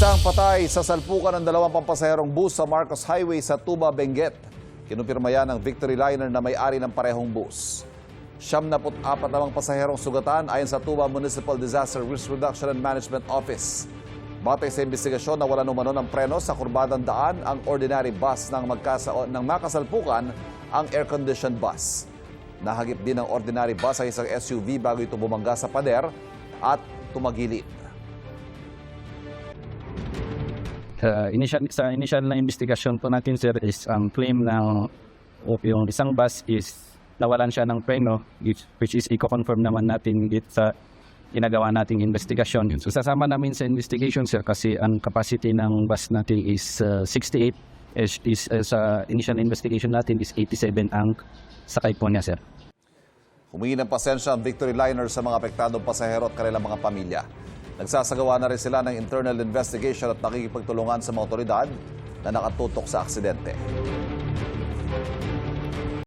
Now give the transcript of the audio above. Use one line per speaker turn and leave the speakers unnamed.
Isang patay sa salpukan ng dalawang pampasaherong bus sa Marcos Highway sa Tuba, Benguet. Kinumpirma yan ng Victory Liner na may-ari ng parehong bus. 74 namang pasaherong sugatan ayon sa Tuba Municipal Disaster Risk Reduction and Management Office. Batay sa investigasyon na wala numano ng preno sa kurbadang daan ang ordinary bus ng makasalpukan ang air-conditioned bus. Nahagip din ang ordinary bus sa isang SUV bago ito bumangga sa pader at tumagilid.
Sa initial na investigasyon po natin, sir, is ang claim ng yung isang bus is nawalan siya ng preno, which is i-confirm naman natin sa ginagawa nating investigasyon. So, sasama namin sa investigation, sir, kasi ang capacity ng bus natin is 68. Sa initial investigation natin is 87 ang sakay po niya, sir.
Humingi ng pasensya ang Victory Liner sa mga apektadong pasahero at kanilang mga pamilya. Nagsasagawa na rin sila ng internal investigation at nakikipagtulungan sa mga otoridad na nakatutok sa aksidente.